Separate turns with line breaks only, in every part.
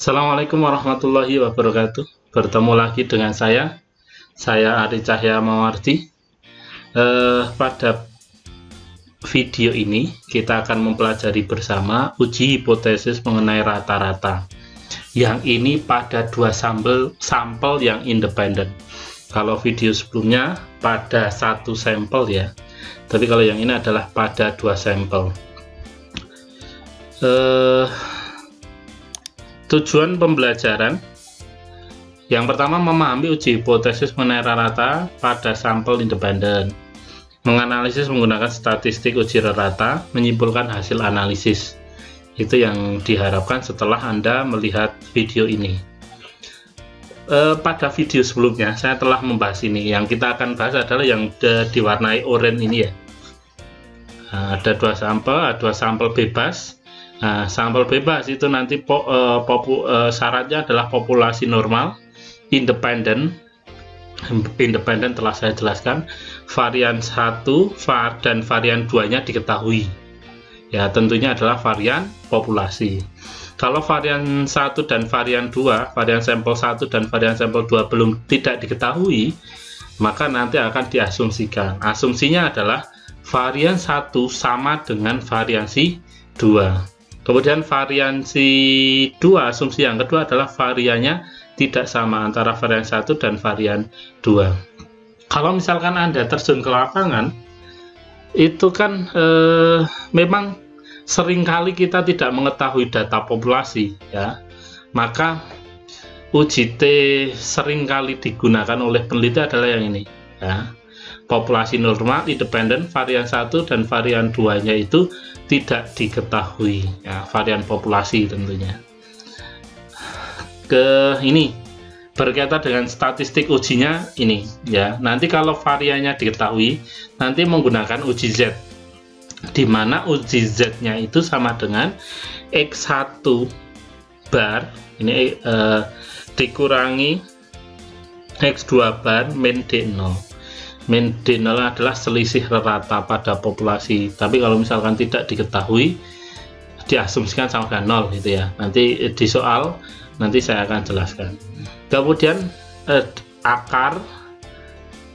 Assalamualaikum warahmatullahi wabarakatuh. Bertemu lagi dengan saya Ari Cahya Mawardi. Pada video ini kita akan mempelajari bersama uji hipotesis mengenai rata-rata. Yang ini pada dua sampel yang independen. Kalau video sebelumnya pada satu sampel ya, tapi kalau yang ini adalah pada dua sampel. Tujuan pembelajaran yang pertama, memahami uji hipotesis mengenai rata-rata pada sampel independen, menganalisis menggunakan statistik uji rata, menyimpulkan hasil analisis. Itu yang diharapkan setelah Anda melihat video ini. Pada video sebelumnya saya telah membahas ini. Yang kita akan bahas adalah yang diwarnai oranye ini ya. Ada dua sampel bebas. Nah, sampel bebas itu nanti syaratnya adalah populasi normal, independen telah saya jelaskan, varian 1 dan varian 2-nya diketahui. Ya, tentunya adalah varian populasi. Kalau varian 1 dan varian 2, varian sampel 1 dan varian sampel 2 tidak diketahui, maka nanti akan diasumsikan. Asumsinya adalah varian 1 sama dengan variansi 2. Kemudian variansi 2, asumsi yang kedua adalah variannya tidak sama antara varian 1 dan varian 2. Kalau misalkan Anda terjun ke lapangan, itu kan memang seringkali kita tidak mengetahui data populasi ya. Maka uji T seringkali digunakan oleh peneliti adalah yang ini ya. Populasi normal, independen, varian 1 dan varian 2-nya itu tidak diketahui ya, varian populasi tentunya. Ini berkaitan dengan statistik ujinya ini ya. Nanti kalau variannya diketahui, nanti menggunakan uji Z, di mana uji Z-nya itu sama dengan X1 bar ini dikurangi X2 bar min D0. Min D0 adalah selisih rata pada populasi, tapi kalau misalkan tidak diketahui, diasumsikan sama dengan 0 gitu ya. Nanti di soal nanti saya akan jelaskan. Kemudian akar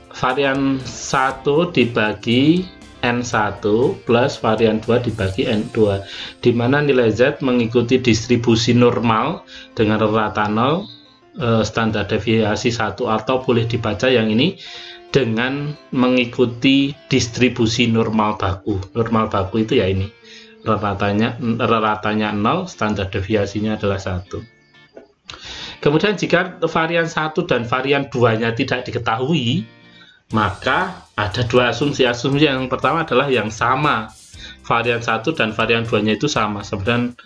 varian 1 dibagi N1 plus varian 2 dibagi N2, di mana nilai Z mengikuti distribusi normal dengan rata 0, standar deviasi 1, atau boleh dibaca yang ini dengan mengikuti distribusi normal baku. Normal baku itu ya ini, ratanya 0, standar deviasinya adalah 1. Kemudian jika varian 1 dan varian 2-nya tidak diketahui, maka ada dua asumsi. Asumsi yang pertama adalah yang sama, varian 1 dan varian 2-nya itu sama, sebenarnya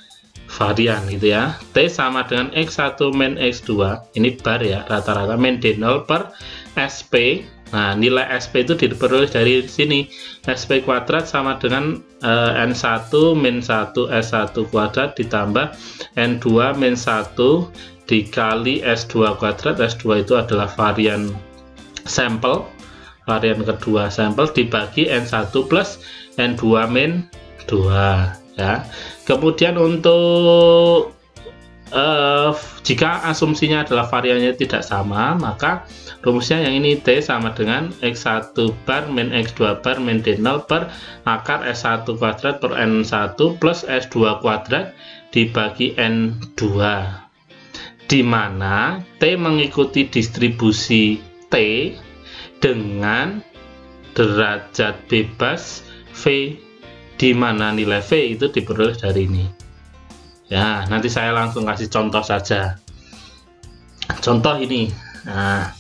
varian gitu ya. T sama dengan X1 min X2, ini bar ya, rata-rata min D0 per SP. Nah, nilai SP itu diperoleh dari sini. SP kuadrat sama dengan N1 min 1 S1 kuadrat ditambah N2 min 1 dikali S2 kuadrat. S2 itu adalah varian sampel, varian kedua sampel, dibagi N1 plus N2 min 2 ya. Kemudian untuk jika asumsinya adalah variannya tidak sama, maka rumusnya yang ini T sama dengan X1 bar min X2 bar min D0 per akar S1 kuadrat per N1 plus S2 kuadrat dibagi N2, di mana T mengikuti distribusi T dengan derajat bebas V, di mana nilai V itu diperoleh dari ini ya. Nanti saya langsung kasih contoh saja. Contoh ini, nah,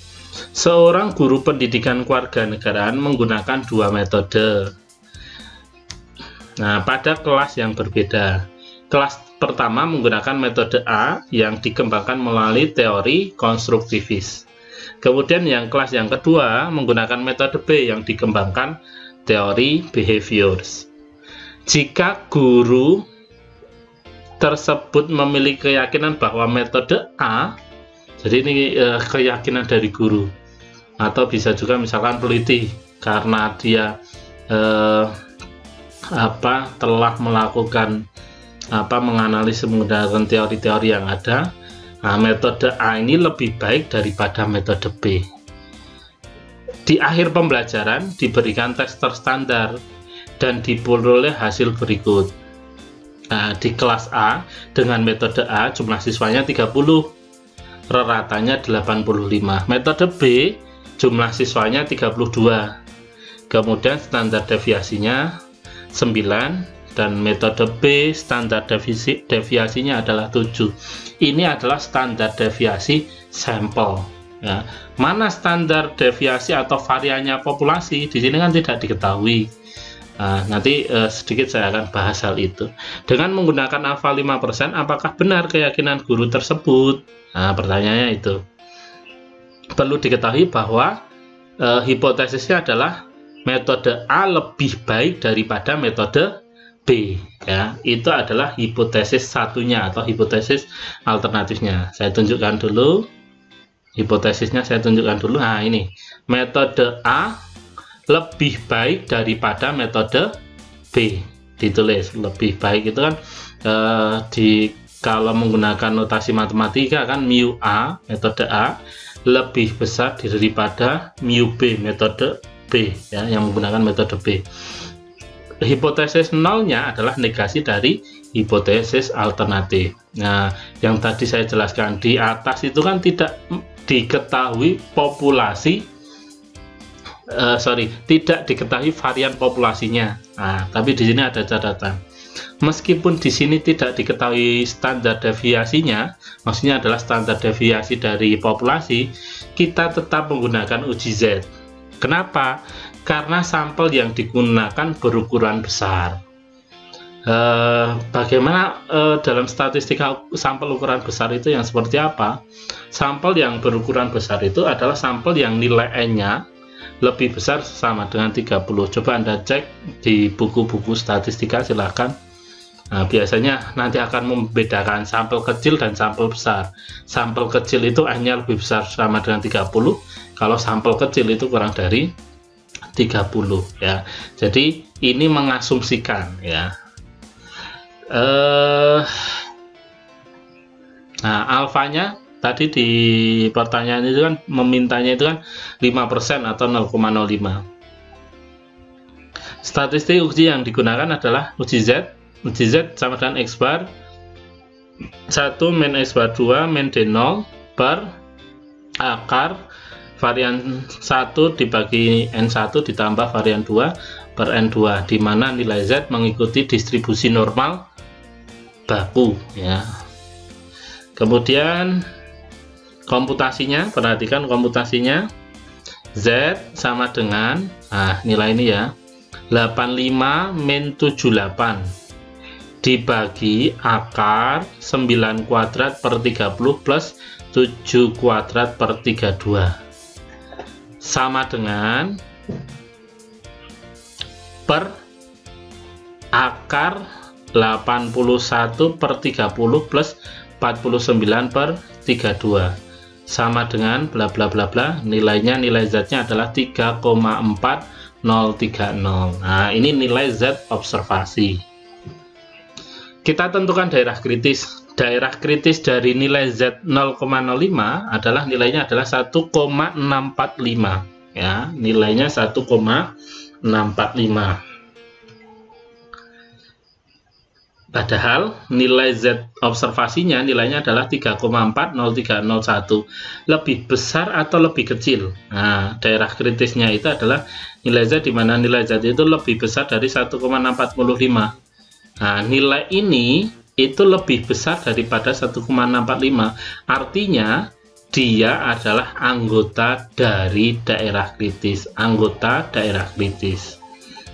seorang guru pendidikan kewarganegaraan menggunakan dua metode. Nah, pada kelas yang berbeda. Kelas pertama menggunakan metode A yang dikembangkan melalui teori konstruktivis. Kemudian yang kelas yang kedua menggunakan metode B yang dikembangkan teori behaviors. Jika guru tersebut memiliki keyakinan bahwa metode A, jadi ini keyakinan dari guru, atau bisa juga misalkan peneliti karena dia telah melakukan menganalisis menggunakan teori-teori yang ada, Nah, metode A ini lebih baik daripada metode B. Di akhir pembelajaran diberikan tes terstandar dan diperoleh hasil berikut. Nah, di kelas A dengan metode A jumlah siswanya 30, reratanya 85. Metode B jumlah siswanya 32, kemudian standar deviasinya 9, dan metode B standar deviasinya adalah 7. Ini adalah standar deviasi sampel. Ya. Mana standar deviasi atau variannya populasi di sini kan tidak diketahui. Nah, nanti sedikit saya akan bahas hal itu. Dengan menggunakan alfa 5%, apakah benar keyakinan guru tersebut? Nah, pertanyaannya itu. Perlu diketahui bahwa hipotesisnya adalah metode A lebih baik daripada metode B. Ya, itu adalah hipotesis satunya atau hipotesis alternatifnya. Saya tunjukkan dulu. Hipotesisnya saya tunjukkan dulu. Nah, ini metode A lebih baik daripada metode B. Ditulis lebih baik itu kan kalau menggunakan notasi matematika kan mu A metode A lebih besar daripada mu B metode B, ya, yang menggunakan metode B. Hipotesis nolnya adalah negasi dari hipotesis alternatif. Nah, yang tadi saya jelaskan di atas itu kan tidak diketahui populasi, tidak diketahui varian populasinya. Nah, tapi di sini ada catatan. Meskipun di sini tidak diketahui standar deviasinya, maksudnya adalah standar deviasi dari populasi, kita tetap menggunakan uji Z. Kenapa? Karena sampel yang digunakan berukuran besar. Bagaimana dalam statistika sampel ukuran besar itu yang seperti apa? Sampel yang berukuran besar itu adalah sampel yang nilai N-nya lebih besar sama dengan 30. Coba Anda cek di buku-buku statistika, silahkan. Nah, biasanya nanti akan membedakan sampel kecil dan sampel besar. Sampel kecil itu N-nya lebih besar sama dengan 30, kalau sampel kecil itu kurang dari 30, ya. Jadi ini mengasumsikan, ya. Nah, alfanya tadi di pertanyaan itu kan memintanya itu kan 5% atau 0,05. Statistik uji yang digunakan adalah uji Z. Uji Z sama dengan X bar 1 min X bar 2 min D0 per akar varian 1 dibagi N1 ditambah varian 2 per N2, di mana nilai Z mengikuti distribusi normal baku, ya. Kemudian komputasinya, perhatikan komputasinya. Z sama dengan, nah, nilai ini ya, 85 min 78 dibagi akar 9 kuadrat per 30 plus 7 kuadrat per 32 sama dengan per akar 81 per 30 plus 49 per 32 sama dengan bla bla bla bla, nilainya, nilai Z-nya adalah 3,4030. Nah, ini nilai Z observasi. Kita tentukan daerah kritis. Daerah kritis dari nilai Z 0,05 adalah nilainya adalah 1,645, ya, nilainya 1,645. Padahal nilai Z observasinya nilainya adalah 3,40301. Lebih besar atau lebih kecil? Nah, daerah kritisnya itu adalah nilai Z, di mana nilai Z itu lebih besar dari 1,645. Nah, nilai ini itu lebih besar daripada 1,645. Artinya dia adalah anggota dari daerah kritis. Anggota daerah kritis.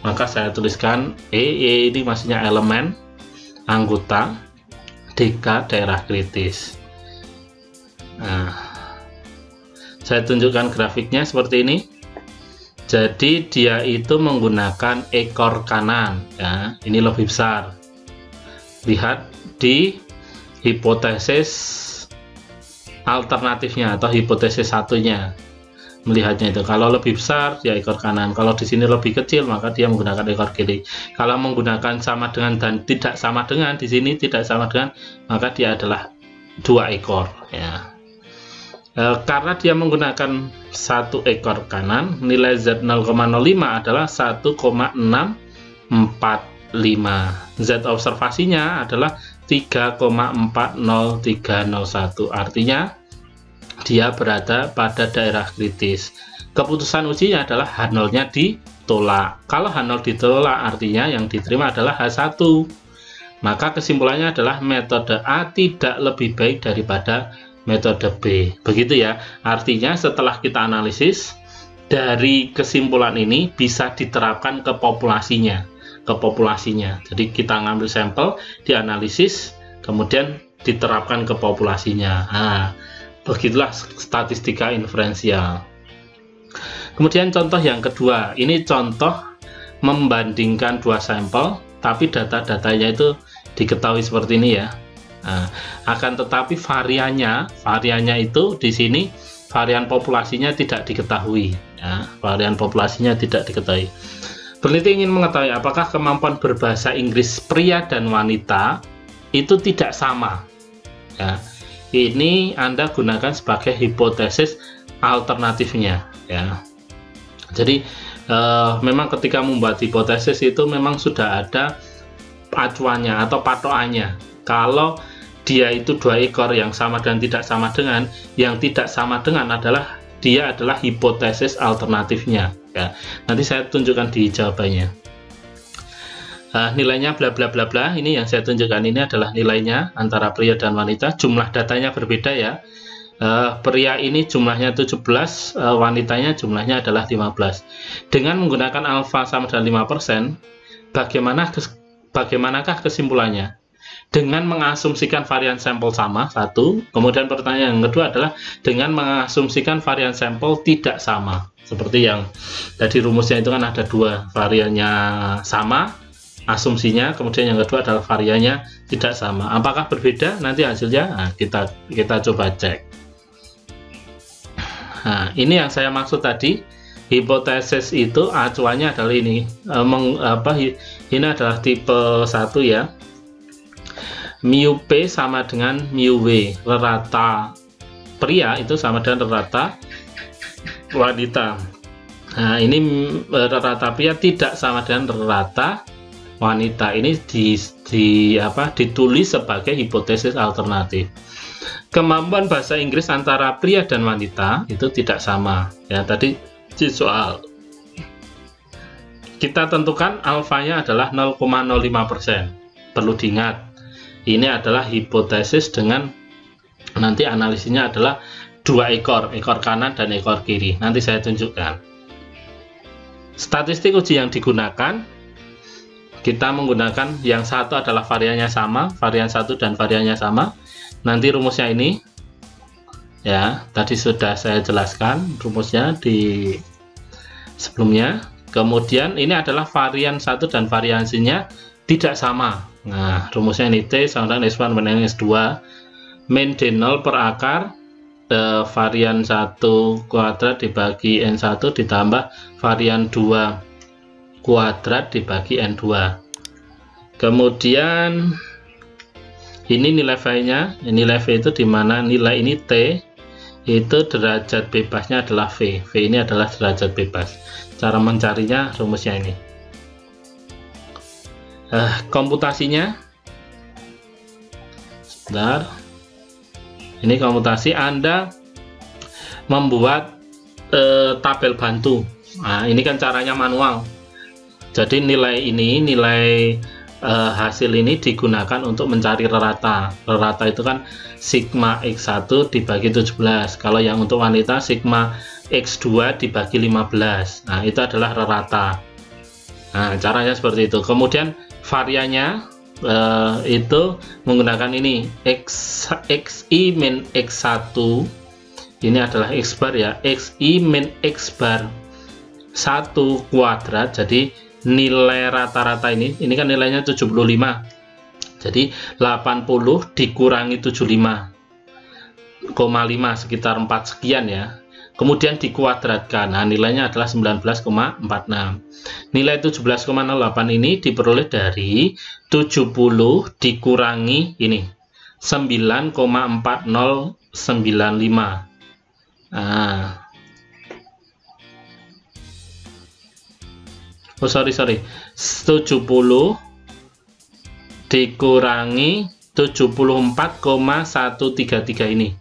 Maka saya tuliskan E ini maksudnya elemen anggota DK daerah kritis. Nah, saya tunjukkan grafiknya seperti ini. Jadi dia itu menggunakan ekor kanan, ya. Ini lebih besar. Lihat di hipotesis alternatifnya atau hipotesis satunya. Melihatnya itu, kalau lebih besar dia ekor kanan, kalau di sini lebih kecil maka dia menggunakan ekor kiri. Kalau menggunakan sama dengan dan tidak sama dengan, di sini tidak sama dengan, maka dia adalah 2 ekor ya. Karena dia menggunakan 1 ekor kanan, nilai Z 0,05 adalah 1,645. Z observasinya adalah 3,40301. Artinya dia berada pada daerah kritis. Keputusan ujinya adalah H0-nya ditolak. Kalau H0 ditolak, artinya yang diterima adalah H1. Maka kesimpulannya adalah metode A tidak lebih baik daripada metode B. Begitu ya. Artinya setelah kita analisis, dari kesimpulan ini bisa diterapkan ke populasinya. Jadi kita ngambil sampel, dianalisis, kemudian diterapkan ke populasinya. Nah, begitulah statistika inferensial. Kemudian contoh yang kedua, ini contoh membandingkan 2 sampel, tapi data-datanya itu diketahui seperti ini ya. Nah, akan tetapi variannya itu di sini varian populasinya tidak diketahui. Ya, varian populasinya tidak diketahui. Peneliti ingin mengetahui apakah kemampuan berbahasa Inggris pria dan wanita itu tidak sama. Ya, ini Anda gunakan sebagai hipotesis alternatifnya. Ya, jadi memang ketika membuat hipotesis itu memang sudah ada acuannya atau patokannya. Kalau dia itu 2 ekor yang sama dan tidak sama dengan, yang tidak sama dengan adalah dia adalah hipotesis alternatifnya. Ya, nanti saya tunjukkan di jawabannya. Nilainya bla bla bla bla. Ini yang saya tunjukkan ini adalah nilainya antara pria dan wanita. Jumlah datanya berbeda ya. Pria ini jumlahnya 17, wanitanya jumlahnya adalah 15. Dengan menggunakan alfa sama dengan 5%, bagaimanakah kesimpulannya? Dengan mengasumsikan varian sampel sama, 1. Kemudian pertanyaan yang kedua adalah dengan mengasumsikan varian sampel tidak sama. Seperti yang tadi rumusnya itu kan ada 2, variannya sama, asumsinya, kemudian yang kedua adalah variannya tidak sama. Apakah berbeda? Nanti hasilnya nah, kita coba cek. Nah, ini yang saya maksud tadi. Hipotesis itu acuannya adalah ini. Ini adalah tipe 1 ya. Mu P sama dengan mu W. Rata pria itu sama dengan rata wanita. Nah, ini rata pria tidak sama dengan rata wanita. Ini ditulis sebagai hipotesis alternatif. Kemampuan bahasa Inggris antara pria dan wanita itu tidak sama. Ya, tadi di soal kita tentukan alfanya adalah 0,05%. Perlu diingat, ini adalah hipotesis dengan nanti analisisnya adalah 2 ekor kanan dan ekor kiri. Nanti saya tunjukkan. Statistik uji yang digunakan, kita menggunakan yang satu adalah variannya sama, varian 1 dan variannya sama. Nanti rumusnya ini ya, tadi sudah saya jelaskan rumusnya di sebelumnya. Kemudian ini adalah varian 1 dan variansinya tidak sama. Nah, rumusnya ini T sama dengan S1 banding S2 min D0 per akar varian 1 kuadrat dibagi N1 ditambah varian 2 kuadrat dibagi N2. Kemudian ini nilai V-nya, nilai V itu dimana nilai ini T itu derajat bebasnya adalah V. V ini adalah derajat bebas. Cara mencarinya rumusnya ini. Komputasinya, sebentar. Ini komputasi, Anda membuat tabel bantu. Nah, ini kan caranya manual. Jadi nilai ini, nilai hasil ini digunakan untuk mencari rata. Rata itu kan sigma X1 dibagi 17. Kalau yang untuk wanita sigma X2 dibagi 15. Nah, itu adalah rata. Nah, caranya seperti itu. Kemudian variannya itu menggunakan ini XI min X1. Ini adalah X bar ya. XI min X bar 1 kuadrat. Jadi nilai rata-rata ini kan nilainya 75. Jadi 80 dikurangi 75,5 sekitar 4 sekian ya. Kemudian dikuadratkan. Nah, nilainya adalah 19,46. Nilai 17,08 ini diperoleh dari 70 dikurangi ini 9,4095. Oh sorry 70 dikurangi 74,133 ini.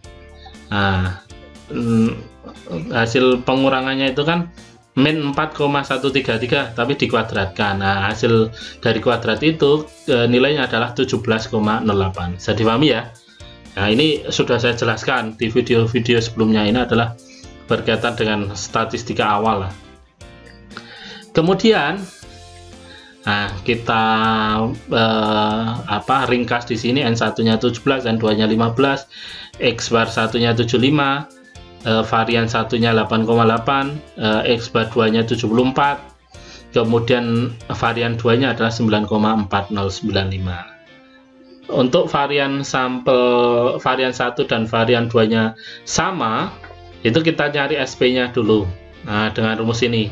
Hasil pengurangannya itu kan min 4,133 tapi dikuadratkan. Hasil dari kuadrat itu nilainya adalah 17,08. Bisa dipahami ya? Nah, ini sudah saya jelaskan di video-video sebelumnya. Ini adalah berkaitan dengan statistika awal lah. Kemudian kita ringkas di sini. N1-nya 17, N2-nya 15, X bar 1-nya 75, varian 1-nya 8,8, X bar 2-nya 74, kemudian varian 2-nya adalah 9,4095. Untuk varian sampel varian 1 dan varian 2-nya sama, itu kita cari SP-nya dulu. Dengan rumus ini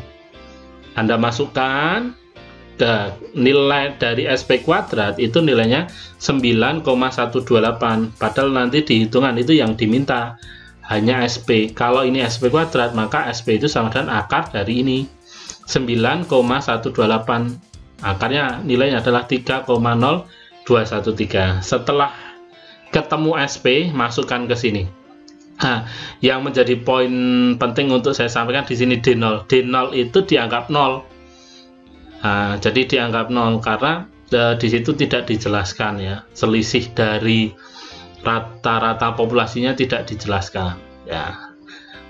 Anda masukkan ke nilai dari SP kuadrat, itu nilainya 9,128, padahal nanti di hitungan itu yang diminta hanya SP. Kalau ini SP kuadrat, maka SP itu sama dengan akar dari ini 9,128. Akarnya nilainya adalah 3,0213. Setelah ketemu SP, masukkan ke sini. Yang menjadi poin penting untuk saya sampaikan di sini D0. D0 itu dianggap 0. Jadi dianggap 0 karena di situ tidak dijelaskan ya, selisih dari rata-rata populasinya tidak dijelaskan ya,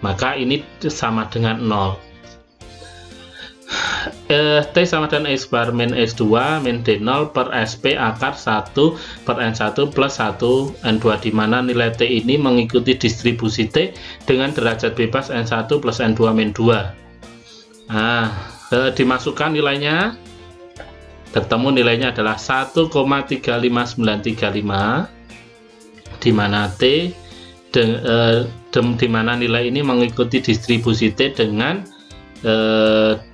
maka ini sama dengan 0. T sama dengan X bar min X2 min D0 per SP akar 1 per N1 plus 1 N2, di mana nilai T ini mengikuti distribusi T dengan derajat bebas N1 plus N2 min 2. Dimasukkan nilainya, ketemu nilainya adalah 1,35935, di mana T di mana nilai ini mengikuti distribusi T dengan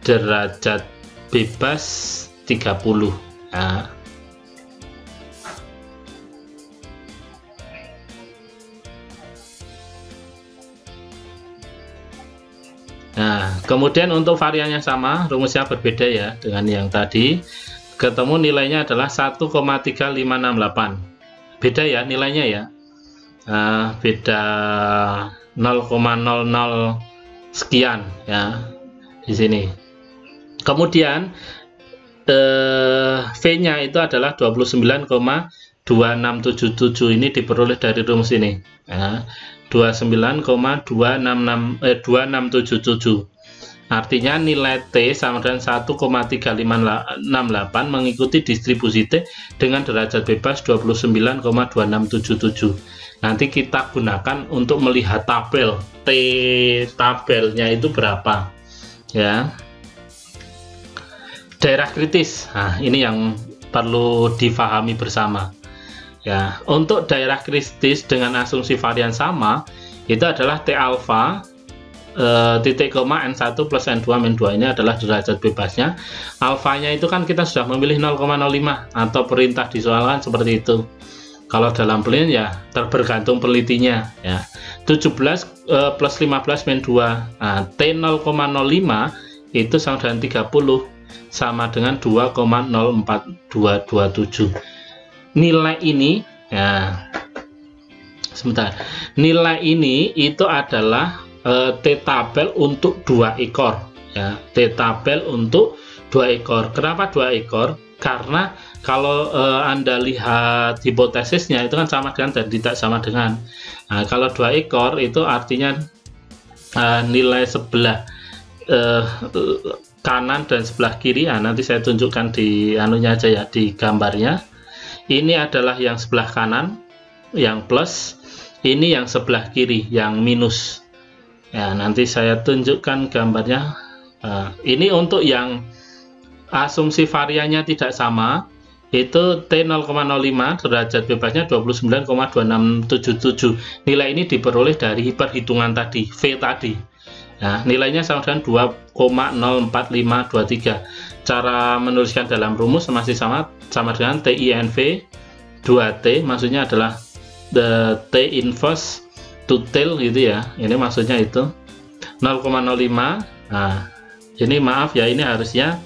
derajat bebas 30. Kemudian untuk variannya sama, rumusnya berbeda ya dengan yang tadi. Ketemu nilainya adalah 1,3568. Beda ya nilainya ya. Beda 0,00 sekian ya di sini. Kemudian V-nya itu adalah 29,2677. Ini diperoleh dari rumus ini ya. 29,2677. Artinya nilai T sama dengan 1,3568 mengikuti distribusi T dengan derajat bebas 29,2677. Nanti kita gunakan untuk melihat tabel T, tabelnya itu berapa ya. Daerah kritis, ini yang perlu difahami bersama ya. Untuk daerah kritis dengan asumsi varian sama, itu adalah T alfa titik koma N1 plus N2 min 2, ini adalah derajat bebasnya. Alfanya itu kan kita sudah memilih 0,05 atau perintah disoalkan seperti itu. Kalau dalam pilihan ya terbergantung penelitinya ya. 17 plus 15 min 2. T 0,05 itu sama dengan 30, sama dengan 2,04227. Nilai ini ya, sebentar, nilai ini itu adalah T tabel untuk 2 ekor ya. T tabel untuk 2 ekor. Kenapa 2 ekor? Karena kalau Anda lihat hipotesisnya itu kan sama dengan dan tidak sama dengan. Kalau 2 ekor itu artinya nilai sebelah kanan dan sebelah kiri. Nanti saya tunjukkan di anunya aja ya, di gambarnya. Ini adalah yang sebelah kanan yang plus, ini yang sebelah kiri yang minus ya. Nanti saya tunjukkan gambarnya. Ini untuk yang asumsi variannya tidak sama, itu T 0,05 derajat bebasnya 29,2677. Nilai ini diperoleh dari perhitungan tadi, V tadi. Nah, nilainya sama dengan 2,04523. Cara menuliskan dalam rumus masih sama dengan TINV 2T, maksudnya adalah T inverse to tail gitu ya, ini maksudnya itu 0,05. Nah ini maaf ya, ini harusnya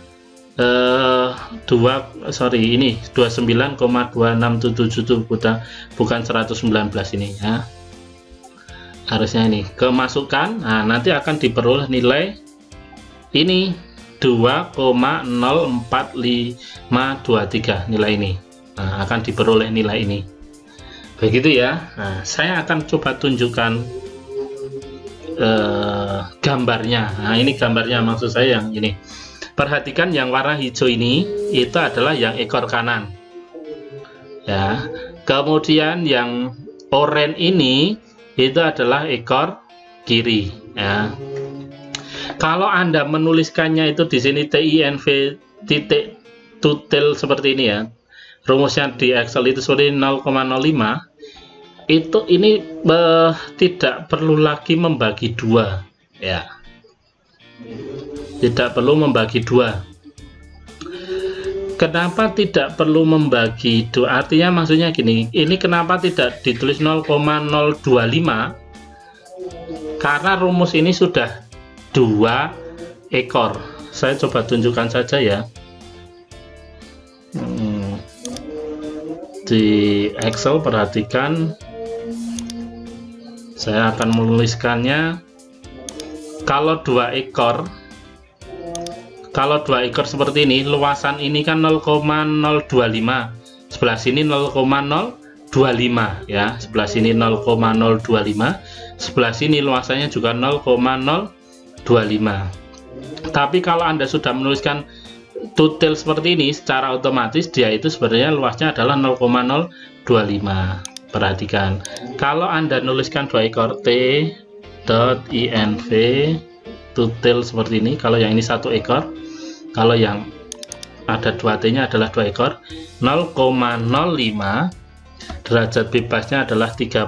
ini 29,2677 bukan 119 ini ya, harusnya ini kemasukan. Nah nanti akan diperoleh nilai ini 2,04523 nilai ini. Nah, akan diperoleh nilai ini begitu ya. Nah saya akan coba tunjukkan gambarnya. Nah ini gambarnya, maksud saya yang ini. Perhatikan yang warna hijau ini, itu adalah yang ekor kanan ya. Kemudian yang oranye ini itu adalah ekor kiri ya. Kalau Anda menuliskannya itu di sini TINV titik tutel seperti ini ya, rumusnya di Excel itu seperti 0,05, itu ini tidak perlu lagi membagi dua ya, tidak perlu membagi dua. Kenapa tidak perlu membagi dua? Artinya maksudnya gini, ini kenapa tidak ditulis 0,025? Karena rumus ini sudah 2 ekor. Saya coba tunjukkan saja ya. Di Excel perhatikan, saya akan menuliskannya. Kalau 2 ekor, seperti ini, luasan ini kan 0,025, sebelah sini 0,025 ya, sebelah sini 0,025, sebelah sini luasannya juga 0,025. Tapi kalau Anda sudah menuliskan tutel seperti ini, secara otomatis dia itu sebenarnya luasnya adalah 0,025. Perhatikan, kalau Anda nuliskan 2 ekor T.INV tutel seperti ini, kalau yang ini 1 ekor, kalau yang ada 2 T nya adalah 2 ekor, 0,05, derajat bebasnya adalah 30,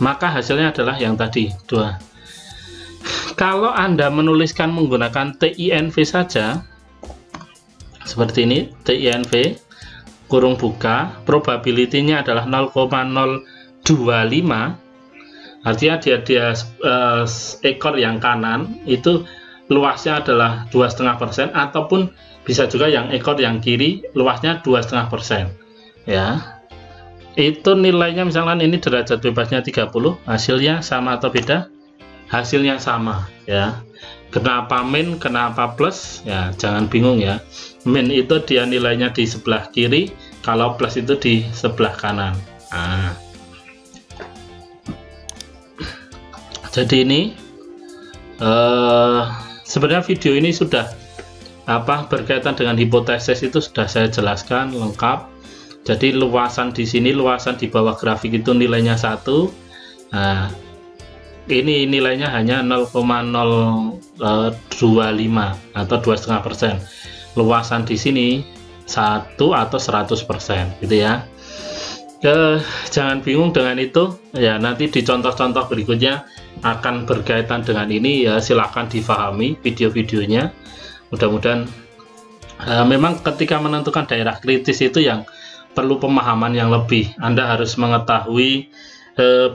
maka hasilnya adalah yang tadi 2. Kalau Anda menuliskan menggunakan TINV saja seperti ini, TINV kurung buka, probability-nya adalah 0,025, artinya dia ekor yang kanan itu luasnya adalah 2,5%, ataupun bisa juga yang ekor yang kiri luasnya 2,5% ya. Itu nilainya misalkan ini derajat bebasnya 30, hasilnya sama atau beda? Hasilnya sama ya. Kenapa min, kenapa plus? Ya jangan bingung ya. Min itu dia nilainya di sebelah kiri, kalau plus itu di sebelah kanan. Nah, jadi ini sebenarnya video ini sudah berkaitan dengan hipotesis itu sudah saya jelaskan lengkap. Jadi luasan di sini, luasan di bawah grafik itu nilainya 1. Nah, ini nilainya hanya 0,025 atau 2,5%. Luasan di sini 1 atau 100% gitu ya. Jangan bingung dengan itu ya, nanti di contoh-contoh berikutnya akan berkaitan dengan ini ya, silahkan difahami video-videonya. Mudah-mudahan memang ketika menentukan daerah kritis itu yang perlu pemahaman yang lebih. Anda harus mengetahui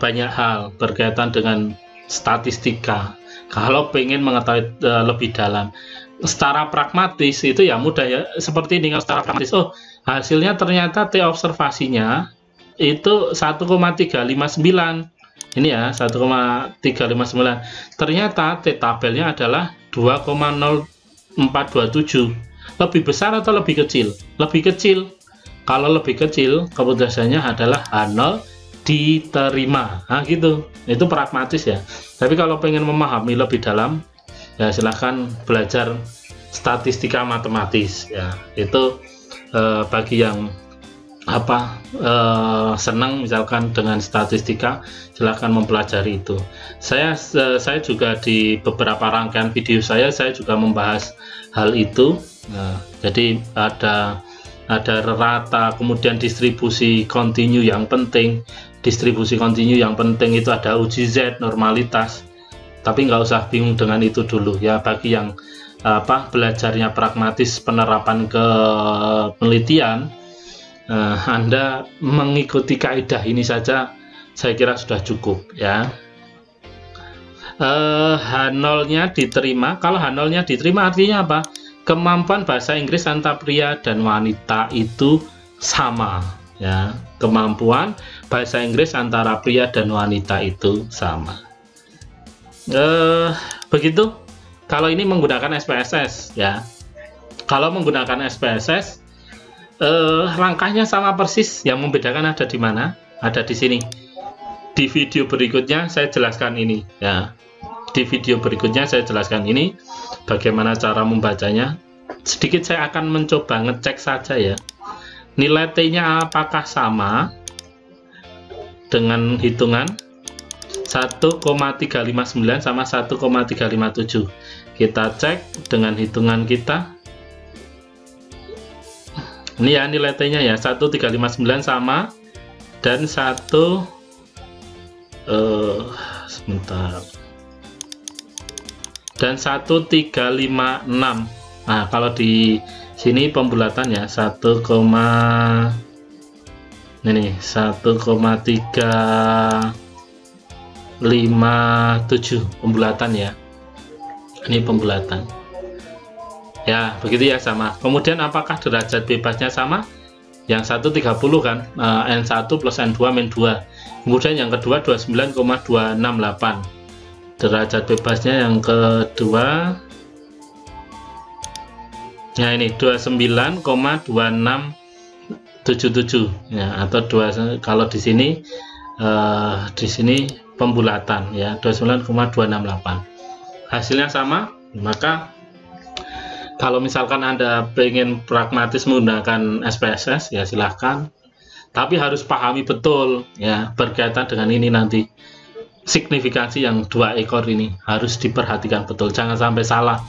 banyak hal berkaitan dengan statistika kalau pengen mengetahui lebih dalam. Secara pragmatis itu ya mudah ya, seperti ini. Secara pragmatis, oh hasilnya ternyata T observasinya itu 1,359 ini ya, 1,359. Ternyata T tabelnya adalah 2,0427. Lebih besar atau lebih kecil? Lebih kecil. Kalau lebih kecil, keputusannya adalah H0 diterima. Nah gitu, itu pragmatis ya. Tapi kalau pengen memahami lebih dalam ya silahkan belajar statistika matematis ya. Itu bagi yang senang misalkan dengan statistika, silahkan mempelajari itu. Saya juga di beberapa rangkaian video saya juga membahas hal itu. Nah, jadi ada rata, kemudian distribusi kontinu yang penting. Distribusi kontinu yang penting itu ada uji Z, normalitas. Tapi nggak usah bingung dengan itu dulu ya. Bagi yang belajarnya pragmatis, penerapan ke penelitian, Anda mengikuti kaidah ini saja saya kira sudah cukup ya. H0-nya diterima. Kalau H0-nya diterima artinya apa? Kemampuan bahasa Inggris antara pria dan wanita itu sama ya. Kemampuan bahasa Inggris antara pria dan wanita itu sama. Begitu kalau ini menggunakan SPSS ya. Kalau menggunakan SPSS langkahnya sama persis. Yang membedakan ada di mana? Ada di sini. Di video berikutnya saya jelaskan ini ya. Di video berikutnya saya jelaskan ini bagaimana cara membacanya. Sedikit saya akan mencoba ngecek saja ya. Nilai T-nya apakah sama dengan hitungan 1,359 sama 1,357. Kita cek dengan hitungan kita. Ini ya nilai T-nya ya, 1,359 sama dan sebentar. Dan 1,356. Nah, kalau di sini pembulatannya 1,357 pembulatan ya. Ini pembulatan. Ya, begitu ya sama. Kemudian apakah derajat bebasnya sama? Yang 130 kan, N1 plus N2 min 2. Kemudian yang kedua 29,268. Derajat bebasnya yang kedua ya ini 29,2677 ya, atau kalau di sini pembulatan ya 29,268. Hasilnya sama. Maka kalau misalkan Anda pengen pragmatis menggunakan SPSS ya silahkan, tapi harus pahami betul ya berkaitan dengan ini nanti. Signifikansi yang 2 ekor ini harus diperhatikan betul, jangan sampai salah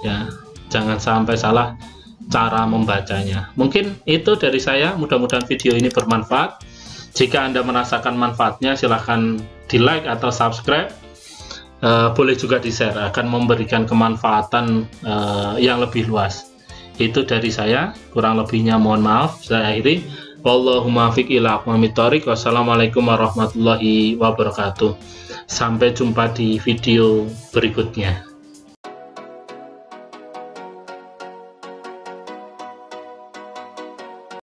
ya, jangan sampai salah cara membacanya. Mungkin itu dari saya, mudah-mudahan video ini bermanfaat. Jika Anda merasakan manfaatnya silahkan di like atau subscribe, boleh juga di share, akan memberikan kemanfaatan yang lebih luas. Itu dari saya, kurang lebihnya mohon maaf. Saya akhiri. Wallahumma fiq ila aqwamit thoriq. Wassalamualaikum warahmatullahi wabarakatuh. Sampai jumpa di video berikutnya.